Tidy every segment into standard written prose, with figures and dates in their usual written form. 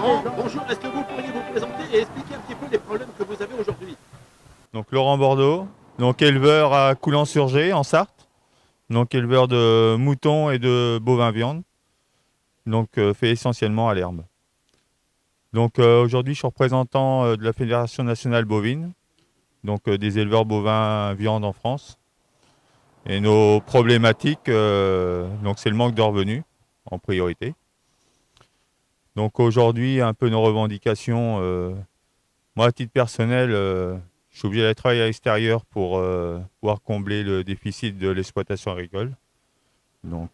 Laurent, bonjour, est-ce que vous pourriez vous présenter et expliquer un petit peu les problèmes que vous avez aujourd'hui? Donc Laurent Bordeaux, donc éleveur à Coulan-sur-Gé en Sarthe, donc éleveur de moutons et de bovins viande, donc fait essentiellement à l'herbe. Donc aujourd'hui je suis représentant de la Fédération nationale bovine, donc des éleveurs bovins viande en France. Et nos problématiques, donc c'est le manque de revenus en priorité. Donc aujourd'hui un peu nos revendications, moi à titre personnel, je suis obligé d'aller travailler à l'extérieur pour pouvoir combler le déficit de l'exploitation agricole. Donc,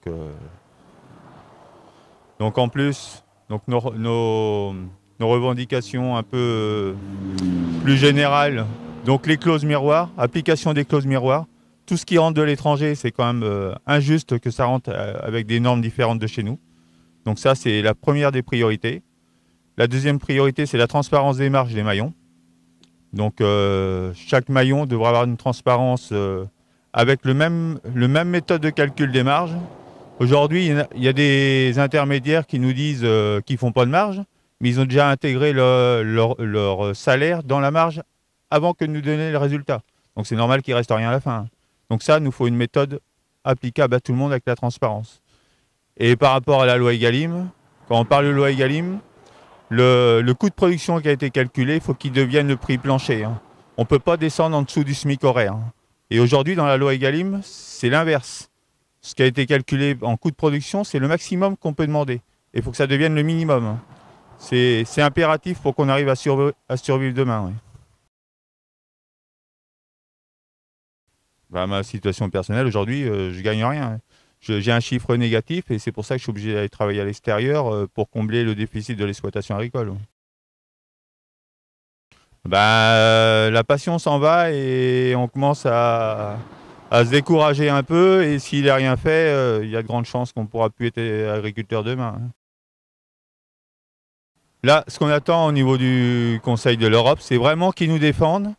donc en plus, donc nos revendications un peu plus générales, donc les clauses miroirs, application des clauses miroirs. Tout ce qui rentre de l'étranger, c'est quand même injuste que ça rentre avec des normes différentes de chez nous. Donc ça, c'est la première des priorités. La deuxième priorité, c'est la transparence des marges des maillons. Donc chaque maillon devra avoir une transparence avec le même méthode de calcul des marges. Aujourd'hui, il y a des intermédiaires qui nous disent qu'ils ne font pas de marge, mais ils ont déjà intégré leur salaire dans la marge avant que de nous donner le résultat. Donc c'est normal qu'il ne reste rien à la fin. Donc ça, il nous faut une méthode applicable à tout le monde avec la transparence. Et par rapport à la loi Egalim, quand on parle de loi Egalim, le coût de production qui a été calculé, il faut qu'il devienne le prix plancher. On ne peut pas descendre en dessous du SMIC horaire. Et aujourd'hui, dans la loi Egalim, c'est l'inverse. Ce qui a été calculé en coût de production, c'est le maximum qu'on peut demander. Et il faut que ça devienne le minimum. C'est impératif pour qu'on arrive à survivre demain. Oui. Ma situation personnelle, aujourd'hui, je ne gagne rien. J'ai un chiffre négatif et c'est pour ça que je suis obligé d'aller travailler à l'extérieur pour combler le déficit de l'exploitation agricole. La passion s'en va et on commence à se décourager un peu. Et s'il n'est rien fait, il y a de grandes chances qu'on ne pourra plus être agriculteur demain. Là, ce qu'on attend au niveau du Conseil de l'Europe, c'est vraiment qu'ils nous défendent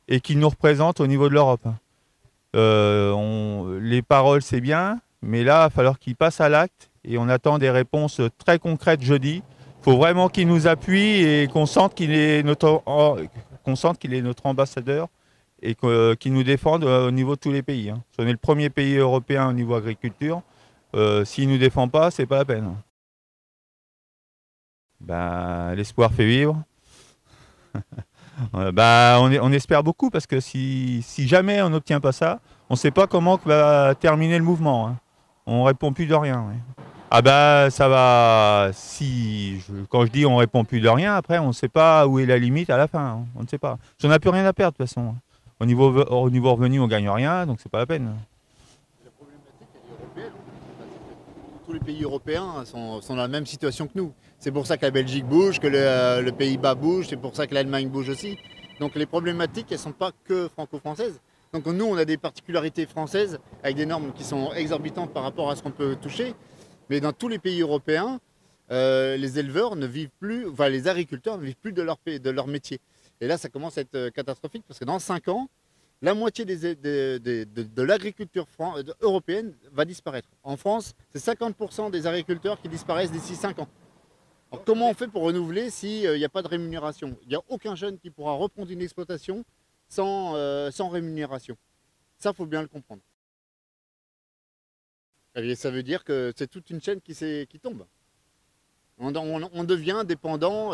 et qu'ils nous représentent au niveau de l'Europe. Les paroles, c'est bien, mais là, il va falloir qu'ils passent à l'acte et on attend des réponses très concrètes jeudi. Il faut vraiment qu'ils nous appuient et qu'on sente qu'il est notre ambassadeur et qu'il nous défende au niveau de tous les pays. On est le premier pays européen au niveau agriculture. S'il ne nous défend pas, c'est pas la peine. L'espoir fait vivre. On espère beaucoup parce que si jamais on n'obtient pas ça, on ne sait pas comment va terminer le mouvement. On ne répond plus de rien. Ça va. Quand je dis on ne répond plus de rien, après on ne sait pas où est la limite à la fin. On ne sait pas. On n'a plus rien à perdre de toute façon. Au niveau revenu, on ne gagne rien, donc c'est pas la peine. La problématique elle est européenne. Tous les pays européens sont dans la même situation que nous. C'est pour ça que la Belgique bouge, que le Pays-Bas bouge, c'est pour ça que l'Allemagne bouge aussi. Donc les problématiques, elles ne sont pas que franco-françaises. Donc nous, on a des particularités françaises avec des normes qui sont exorbitantes par rapport à ce qu'on peut toucher. Mais dans tous les pays européens, les éleveurs ne vivent plus, enfin les agriculteurs ne vivent plus de leur métier. Et là, ça commence à être catastrophique parce que dans 5 ans, la moitié de l'agriculture européenne va disparaître. En France, c'est 50% des agriculteurs qui disparaissent d'ici 5 ans. Alors, comment on fait pour renouveler s'il n'y a pas de rémunération? Il n'y a aucun jeune qui pourra reprendre une exploitation sans rémunération. Ça, il faut bien le comprendre. Et ça veut dire que c'est toute une chaîne qui tombe. On devient dépendant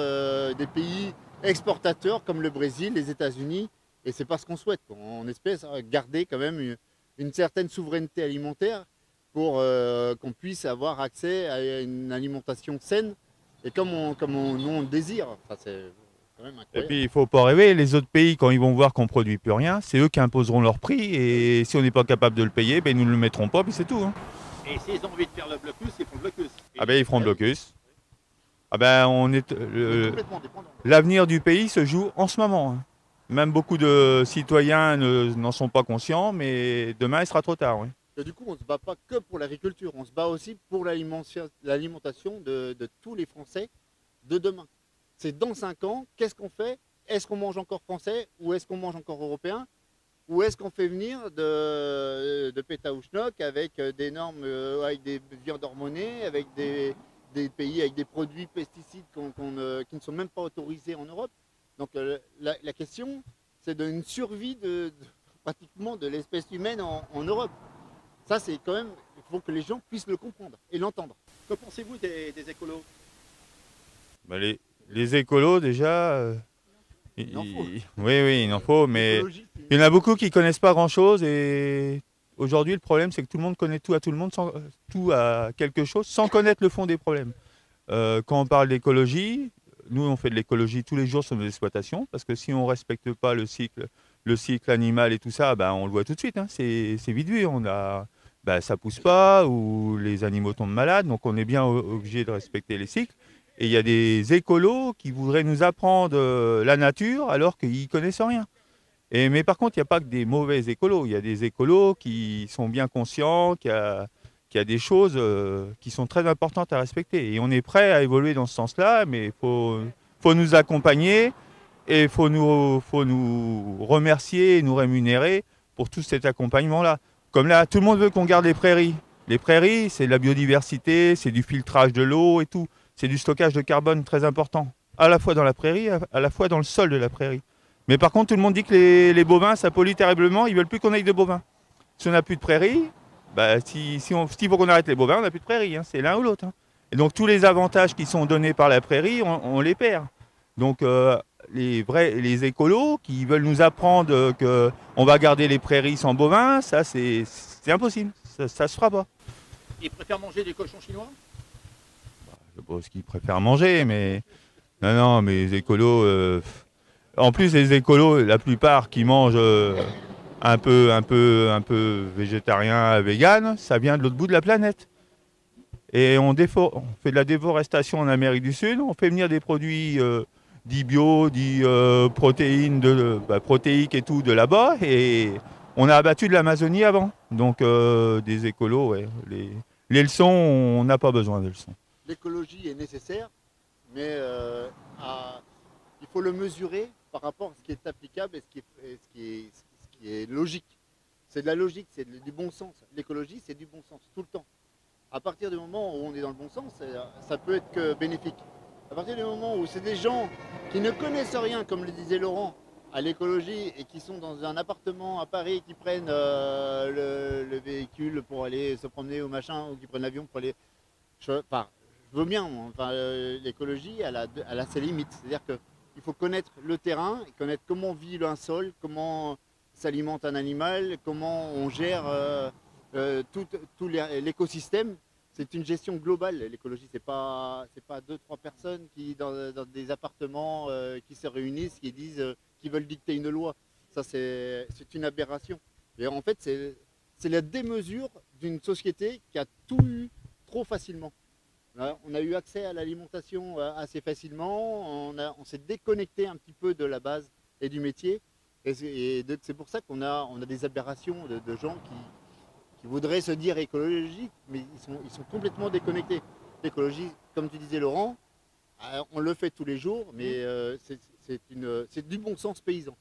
des pays exportateurs comme le Brésil, les États-Unis, et c'est pas ce qu'on souhaite. On espère garder quand même une certaine souveraineté alimentaire pour qu'on puisse avoir accès à une alimentation saine et comme nous on le désire. Enfin, c'est quand même incroyable. Et puis il ne faut pas rêver, les autres pays, quand ils vont voir qu'on ne produit plus rien, c'est eux qui imposeront leur prix et si on n'est pas capable de le payer, ils ne nous le mettront pas, puis c'est tout. Et s'ils ont envie de faire le blocus, ils font le blocus. Ils feront le blocus. Complètement dépendant. L'avenir du pays se joue en ce moment. Même beaucoup de citoyens n'en sont pas conscients, mais demain il sera trop tard. Et du coup, on ne se bat pas que pour l'agriculture, on se bat aussi pour l'alimentation de tous les Français de demain. C'est dans 5 ans, qu'est-ce qu'on fait? Est-ce qu'on mange encore français ou est-ce qu'on mange encore européen? Ou est-ce qu'on fait venir de pétaouchnok avec des normes, avec des viandes hormonées, avec des des pays avec des produits pesticides qui ne sont même pas autorisés en Europe. Donc la question, c'est d'une survie pratiquement de l'espèce humaine en Europe. Ça, c'est quand même, il faut que les gens puissent le comprendre et l'entendre. Que pensez-vous des écolos? Bah, les écolos, déjà, Il en faut. oui, il en faut, mais L'écologie, il y en a beaucoup qui ne connaissent pas grand-chose. Et aujourd'hui, le problème, c'est que tout le monde connaît tout à tout le monde, tout à quelque chose, sans connaître le fond des problèmes. Quand on parle d'écologie, nous, on fait de l'écologie tous les jours sur nos exploitations, parce que si on ne respecte pas le cycle animal et tout ça, bah, on le voit tout de suite, hein, c'est vite vu. Ça ne pousse pas, ou les animaux tombent malades, donc on est bien obligé de respecter les cycles. Et il y a des écolos qui voudraient nous apprendre la nature alors qu'ils n'y connaissent rien. Mais par contre, il n'y a pas que des mauvais écolos. Il y a des écolos qui sont bien conscients qu'il y a des choses qui sont très importantes à respecter. Et on est prêt à évoluer dans ce sens-là, mais il faut nous accompagner et il faut nous remercier et nous rémunérer pour tout cet accompagnement-là. Comme là, tout le monde veut qu'on garde les prairies. Les prairies, c'est de la biodiversité, c'est du filtrage de l'eau et tout. C'est du stockage de carbone très important, à la fois dans la prairie, à la fois dans le sol de la prairie. Mais par contre, tout le monde dit que les bovins, ça pollue terriblement, ils ne veulent plus qu'on ait de bovins. Si on n'a plus de prairie, bah, s'il faut qu'on arrête les bovins, on n'a plus de prairie, hein, c'est l'un ou l'autre. Hein. Et donc tous les avantages qui sont donnés par la prairie, on les perd. Donc les écolos qui veulent nous apprendre qu'on va garder les prairies sans bovins, ça c'est impossible, ça ne se fera pas. Ils préfèrent manger des cochons chinois? Je sais pas ce qu'ils préfèrent manger, mais non, mais les écolos. En plus, les écolos, la plupart qui mangent un peu végétarien, vegan, ça vient de l'autre bout de la planète. Et on fait de la déforestation en Amérique du Sud, on fait venir des produits dits bio, dits protéiques et tout de là-bas, et on a abattu de l'Amazonie avant. Donc des écolos, ouais, les leçons, on n'a pas besoin de leçons. L'écologie est nécessaire, mais il faut le mesurer par rapport à ce qui est applicable et ce qui est logique. C'est de la logique, c'est du bon sens. L'écologie, c'est du bon sens, tout le temps. À partir du moment où on est dans le bon sens, ça peut être que bénéfique. À partir du moment où c'est des gens qui ne connaissent rien, comme le disait Laurent, à l'écologie et qui sont dans un appartement à Paris, qui prennent le véhicule pour aller se promener au machin, ou qui prennent l'avion pour aller... Je veux bien, l'écologie, elle a ses limites. C'est-à-dire qu'il faut connaître le terrain, connaître comment vit un sol, comment s'alimente un animal, comment on gère tout l'écosystème. C'est une gestion globale, l'écologie. C'est pas 2-3 personnes qui, dans des appartements, qui se réunissent, qui disent qu'ils veulent dicter une loi. Ça, c'est une aberration. Et en fait, c'est la démesure d'une société qui a tout eu trop facilement. On a eu accès à l'alimentation assez facilement, on s'est déconnecté un petit peu de la base et du métier. Et c'est pour ça qu'on a des aberrations de gens qui voudraient se dire écologiques, mais ils sont complètement déconnectés. L'écologie, comme tu disais Laurent, on le fait tous les jours, mais c'est du bon sens paysan.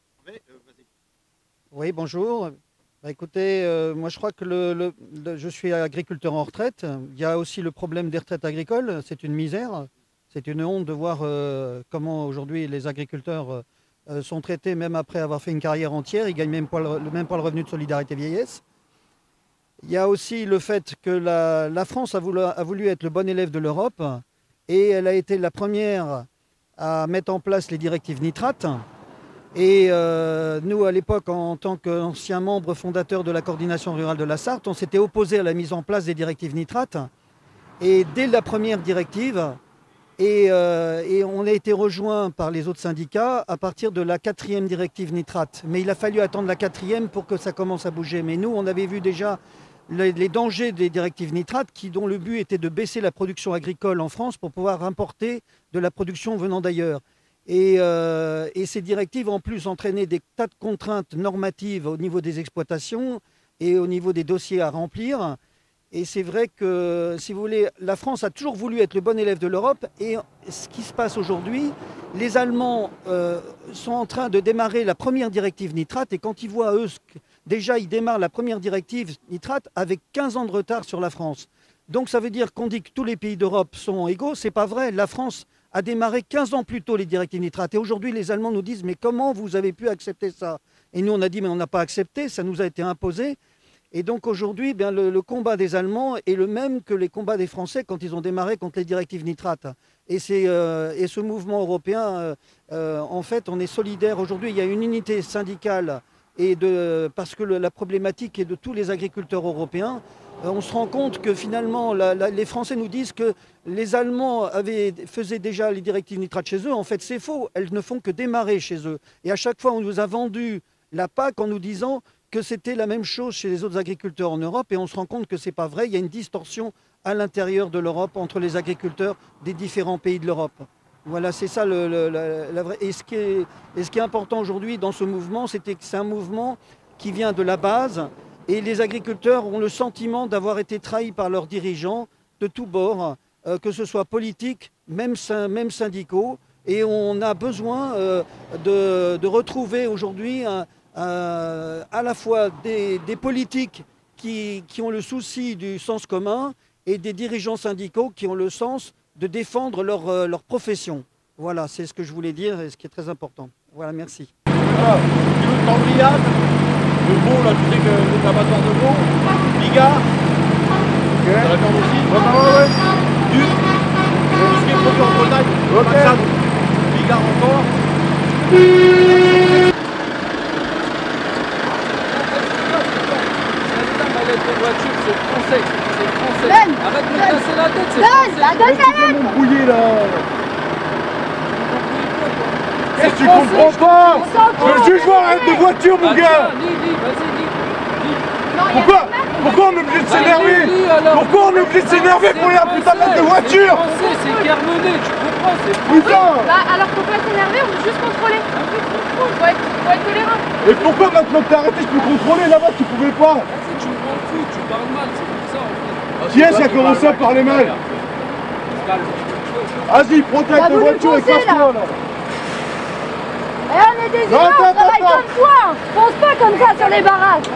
Oui, bonjour. Bah, écoutez, moi je crois que je suis agriculteur en retraite. Il y a aussi le problème des retraites agricoles. C'est une misère. C'est une honte de voir comment aujourd'hui les agriculteurs sont traités même après avoir fait une carrière entière. Ils ne gagnent même pas le revenu de solidarité vieillesse. Il y a aussi le fait que la France a voulu être le bon élève de l'Europe et elle a été la première à mettre en place les directives nitrates. Et nous, à l'époque, en tant qu'ancien membre fondateur de la coordination rurale de la Sarthe, on s'était opposé à la mise en place des directives nitrates. Et dès la première directive, et on a été rejoint par les autres syndicats à partir de la 4e directive nitrate. Mais il a fallu attendre la 4e pour que ça commence à bouger. Mais nous, on avait vu déjà les dangers des directives nitrates dont le but était de baisser la production agricole en France pour pouvoir importer de la production venant d'ailleurs. Et ces directives, en plus, entraînaient des tas de contraintes normatives au niveau des exploitations et au niveau des dossiers à remplir. Et c'est vrai que, si vous voulez, la France a toujours voulu être le bon élève de l'Europe. Et ce qui se passe aujourd'hui, les Allemands sont en train de démarrer la première directive nitrate. Et quand ils voient, eux, déjà, ils démarrent la première directive nitrate avec 15 ans de retard sur la France. Donc ça veut dire qu'on dit que tous les pays d'Europe sont égaux. C'est pas vrai. La France a démarré 15 ans plus tôt les directives nitrates. Et aujourd'hui, les Allemands nous disent « Mais comment vous avez pu accepter ça ?» Et nous, on a dit « Mais on n'a pas accepté, ça nous a été imposé. » Et donc aujourd'hui, le combat des Allemands est le même que les combats des Français quand ils ont démarré contre les directives nitrates. Et ce mouvement européen, en fait, on est solidaire. Aujourd'hui, il y a une unité syndicale parce que la problématique est de tous les agriculteurs européens. On se rend compte que finalement, les Français nous disent que les Allemands faisaient déjà les directives nitrates chez eux. En fait, c'est faux. Elles ne font que démarrer chez eux. Et à chaque fois, on nous a vendu la PAC en nous disant que c'était la même chose chez les autres agriculteurs en Europe. Et on se rend compte que ce n'est pas vrai. Il y a une distorsion à l'intérieur de l'Europe entre les agriculteurs des différents pays de l'Europe. Voilà, c'est ça la vraie. Et ce qui est important aujourd'hui dans ce mouvement, c'est que c'est un mouvement qui vient de la base. Et les agriculteurs ont le sentiment d'avoir été trahis par leurs dirigeants de tous bords, que ce soit politique, même syndicaux. Et on a besoin de retrouver aujourd'hui à la fois des politiques qui ont le souci du sens commun et des dirigeants syndicaux qui ont le sens de défendre leur profession. Voilà, c'est ce que je voulais dire et ce qui est très important. Voilà, merci. Voilà, le cambriade, le veau, là, tu sais que les amateurs de veau, biga, okay. La viande aussi, du, tout ce qui est produit en Bretagne, okay. Biga encore. De voiture, c'est français, c'est français. Ben, arrête de me casser la tête, c'est français. Qu'est-ce que tu brouiller là? Qu'est-ce que tu comprends pas? Je suis joueur de voiture, mon gars. Pourquoi on est obligé de s'énerver? Pourquoi on est obligé de s'énerver pour la putain de voiture? C'est Guermenet, tu comprends, c'est putain. Bah alors faut pas s'énerver, on veut juste contrôler. Faut être tolérant. Et pourquoi maintenant que t'as arrêté, je peux contrôler? Là-bas tu pouvais pas. Tu me rends fou, tu parles mal, c'est pour ça en fait. Qui est-ce qui a commencé à parler mal? Vas-y, protège ta voiture et casse-toi là. Et on est des humains, on travaille comme toi. Pense pas comme ça sur les baraques.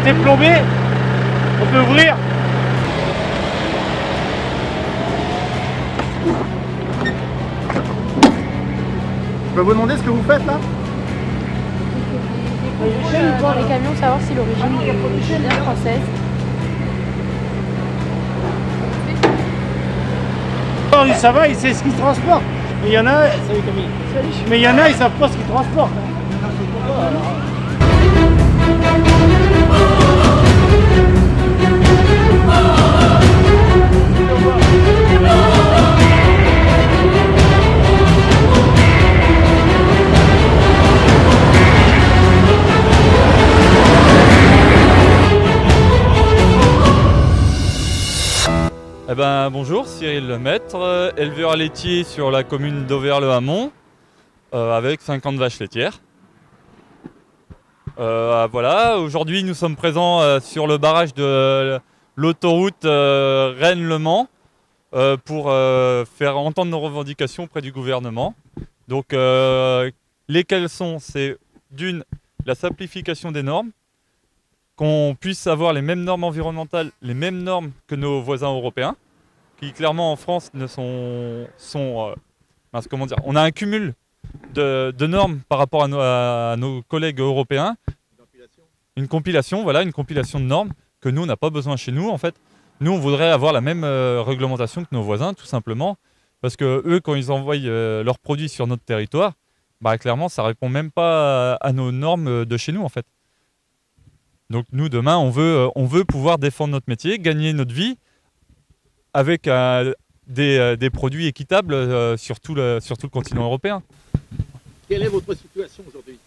C'est plombé, on peut ouvrir. Je peux vous demander ce que vous faites là? Voir les camions, savoir si l'origine est bien française. Ça va, il sait ce qu'il transporte. Mais il y en a, ils savent pas ce qu'ils transportent. Eh ben, bonjour, Cyril Lemaître, éleveur laitier sur la commune d'Auvers-le-Hamon, avec 50 vaches laitières. Voilà, aujourd'hui nous sommes présents sur le barrage de l'autoroute Rennes-Le Mans pour faire entendre nos revendications auprès du gouvernement. Donc, lesquelles sont, c'est d'une, la simplification des normes, qu'on puisse avoir les mêmes normes environnementales, les mêmes normes que nos voisins européens, qui clairement en France ne comment dire, on a un cumul de normes par rapport à nos collègues européens. Une compilation, voilà, une compilation de normes que nous on n'a pas besoin chez nous en fait. Nous on voudrait avoir la même réglementation que nos voisins tout simplement, parce que eux quand ils envoient leurs produits sur notre territoire, bah clairement ça répond même pas à nos normes de chez nous en fait. Donc nous, demain, on veut pouvoir défendre notre métier, gagner notre vie avec des produits équitables sur tout le continent européen. Quelle est votre situation aujourd'hui?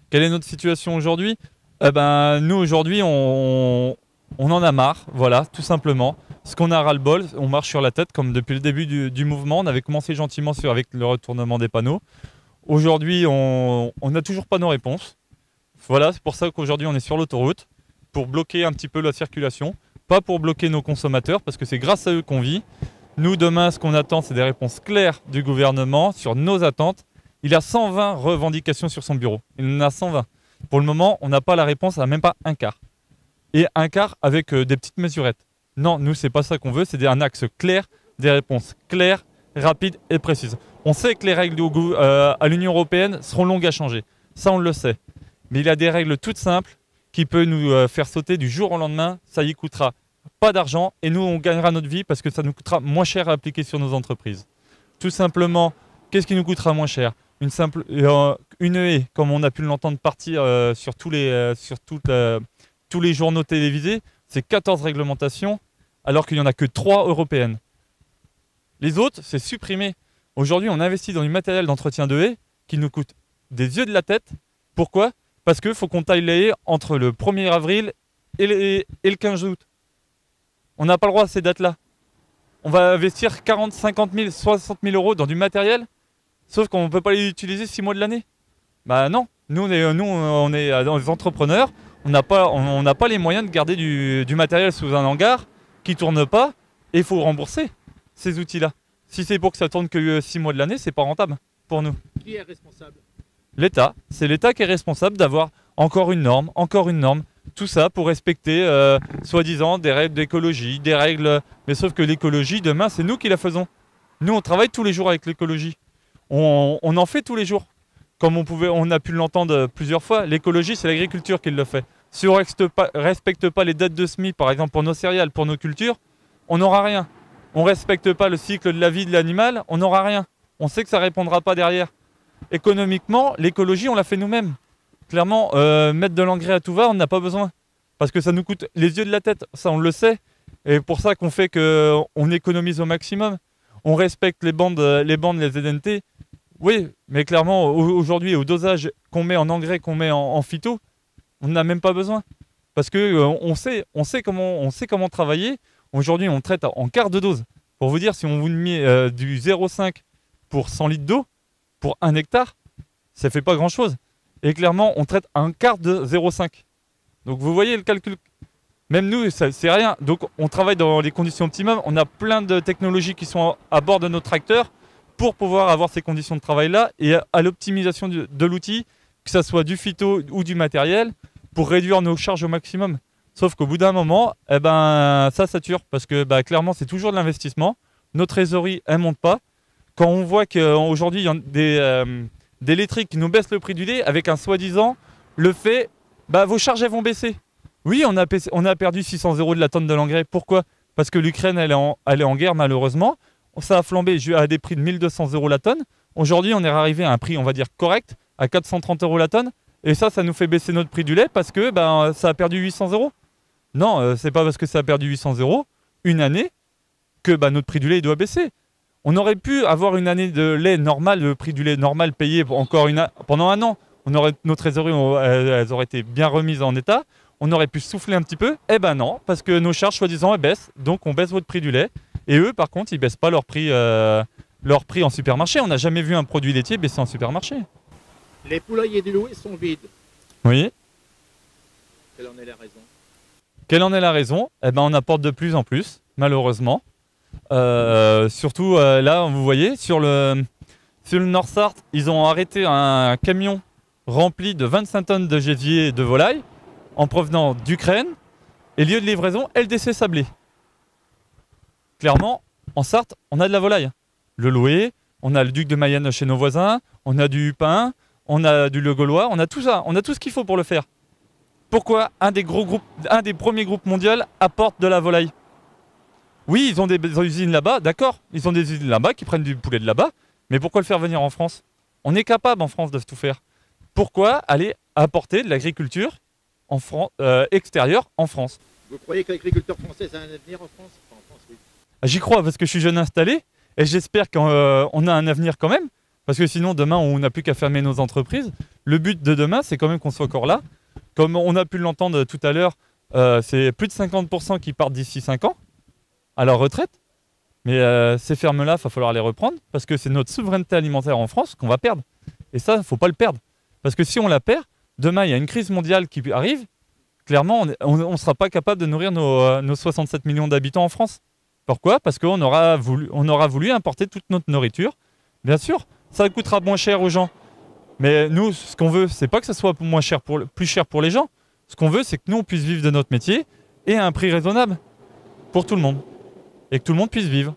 Quelle est notre situation aujourd'hui? Nous, aujourd'hui, on en a marre, voilà, tout simplement. Parce qu'on a ras-le-bol, on marche sur la tête, comme depuis le début du mouvement. On avait commencé gentiment avec le retournement des panneaux. Aujourd'hui, on n'a toujours pas nos réponses. Voilà, c'est pour ça qu'aujourd'hui, on est sur l'autoroute, pour bloquer un petit peu la circulation, pas pour bloquer nos consommateurs, parce que c'est grâce à eux qu'on vit. Nous, demain, ce qu'on attend, c'est des réponses claires du gouvernement sur nos attentes. Il a 120 revendications sur son bureau. Il en a 120. Pour le moment, on n'a pas la réponse à même pas un quart. Et un quart avec des petites mesurettes. Non, nous, c'est pas ça qu'on veut, c'est un axe clair, des réponses claires, rapides et précises. On sait que les règles à l'Union européenne seront longues à changer. Ça, on le sait. Mais il y a des règles toutes simples qui peuvent nous faire sauter du jour au lendemain. Ça y coûtera pas d'argent et nous, on gagnera notre vie parce que ça nous coûtera moins cher à appliquer sur nos entreprises. Tout simplement, qu'est-ce qui nous coûtera moins cher ? Une haie, comme on a pu l'entendre partir sur tous les journaux télévisés, c'est 14 réglementations, alors qu'il n'y en a que 3 européennes. Les autres, c'est supprimé. Aujourd'hui, on investit dans du matériel d'entretien de haies qui nous coûte des yeux de la tête. Pourquoi ? Parce qu'il faut qu'on taille les haies entre le 1er avril et le 15 août. On n'a pas le droit à ces dates-là. On va investir 40, 50 000, 60 000 euros dans du matériel, sauf qu'on ne peut pas les utiliser 6 mois de l'année. Bah non, nous on est des entrepreneurs, on n'a pas les moyens de garder du matériel sous un hangar qui ne tourne pas, et il faut rembourser ces outils-là. Si c'est pour que ça tourne que 6 mois de l'année, c'est pas rentable pour nous. Qui est responsable ? L'État. C'est l'État qui est responsable d'avoir encore une norme. Tout ça pour respecter, soi-disant, des règles d'écologie, des règles... Mais sauf que l'écologie, demain, c'est nous qui la faisons. Nous, on travaille tous les jours avec l'écologie. On en fait tous les jours. Comme on a pu l'entendre plusieurs fois, l'écologie, c'est l'agriculture qui le fait. Si on ne respecte pas les dates de semis, par exemple, pour nos céréales, pour nos cultures, on n'aura rien. On ne respecte pas le cycle de la vie de l'animal, on n'aura rien. On sait que ça ne répondra pas derrière. Économiquement, l'écologie, on l'a fait nous-mêmes. Clairement, mettre de l'engrais à tout va, on n'a pas besoin. Parce que ça nous coûte les yeux de la tête, ça on le sait. Et pour ça qu'on fait qu'on économise au maximum. On respecte les bandes, les ZNT. Oui, mais clairement, aujourd'hui, au dosage qu'on met en engrais, qu'on met en phyto, on n'a même pas besoin. Parce qu'on sait comment travailler. Aujourd'hui, on traite en quart de dose. Pour vous dire, si on vous met du 0,5 pour 100 litres d'eau, pour 1 hectare, ça ne fait pas grand-chose. Et clairement, on traite un quart de 0,5. Donc vous voyez le calcul. Même nous, c'est rien. Donc on travaille dans les conditions optimales. On a plein de technologies qui sont à bord de nos tracteurs pour pouvoir avoir ces conditions de travail-là et à l'optimisation de l'outil, que ce soit du phyto ou du matériel, pour réduire nos charges au maximum. Sauf qu'au bout d'un moment, ça sature parce que clairement, c'est toujours de l'investissement. Nos trésoreries, elles ne montent pas. Quand on voit qu'aujourd'hui, il y a des laiteries qui nous baissent le prix du lait avec un soi-disant le fait, vos charges elles vont baisser. Oui, on a perdu 600 € de la tonne de l'engrais. Pourquoi ? Parce que l'Ukraine, elle est en guerre malheureusement. Ça a flambé à des prix de 1200 € la tonne. Aujourd'hui, on est arrivé à un prix, on va dire, correct, à 430 € la tonne. Et ça nous fait baisser notre prix du lait parce que ça a perdu 800 €. Non, c'est pas parce que ça a perdu 800 € une année que notre prix du lait doit baisser. On aurait pu avoir une année de lait normal, le prix du lait normal payé encore pendant un an. Nos trésoreries elles auraient été bien remises en état. On aurait pu souffler un petit peu. Eh ben non, parce que nos charges, soi-disant, elles baissent. Donc on baisse votre prix du lait. Et eux, par contre, ils baissent pas leur prix en supermarché. On n'a jamais vu un produit laitier baisser en supermarché. Les poulaillers de Loué sont vides. Oui. Quelle en est la raison ? Quelle en est la raison ? Eh ben on apporte de plus en plus, malheureusement. Surtout là, vous voyez, sur le Nord-Sarthe, ils ont arrêté un camion rempli de 25 tonnes de gésier de volaille en provenant d'Ukraine et lieu de livraison LDC Sablé. Clairement, en Sarthe, on a de la volaille. Le Loué, on a le Duc de Mayenne chez nos voisins, on a du Hupin, on a du Le Gaulois, on a tout ça, on a tout ce qu'il faut pour le faire. Pourquoi un des premiers groupes mondiaux apporte de la volaille ? Oui, ils ont des usines là-bas, d'accord. Ils ont des usines là-bas qui prennent du poulet de là-bas. Mais pourquoi le faire venir en France ? On est capable en France de tout faire. Pourquoi aller apporter de l'agriculture extérieure en France ? Vous croyez que l'agriculteur français a un avenir en France ? Enfin, en France, oui. J'y crois parce que je suis jeune installé et j'espère qu'on a un avenir quand même. Parce que sinon, demain, on n'a plus qu'à fermer nos entreprises. Le but de demain, c'est quand même qu'on soit encore là. Comme on a pu l'entendre tout à l'heure, c'est plus de 50% qui partent d'ici 5 ans à leur retraite. Mais ces fermes-là, il va falloir les reprendre parce que c'est notre souveraineté alimentaire en France qu'on va perdre. Et ça, il ne faut pas le perdre. Parce que si on la perd, demain, il y a une crise mondiale qui arrive. Clairement, on ne sera pas capable de nourrir nos 67 millions d'habitants en France. Pourquoi? Parce qu'on aura voulu importer toute notre nourriture. Bien sûr, ça coûtera moins cher aux gens. Mais nous, ce qu'on veut, c'est pas que ça soit plus cher pour les gens. Ce qu'on veut, c'est que nous, on puisse vivre de notre métier et à un prix raisonnable pour tout le monde. Et que tout le monde puisse vivre.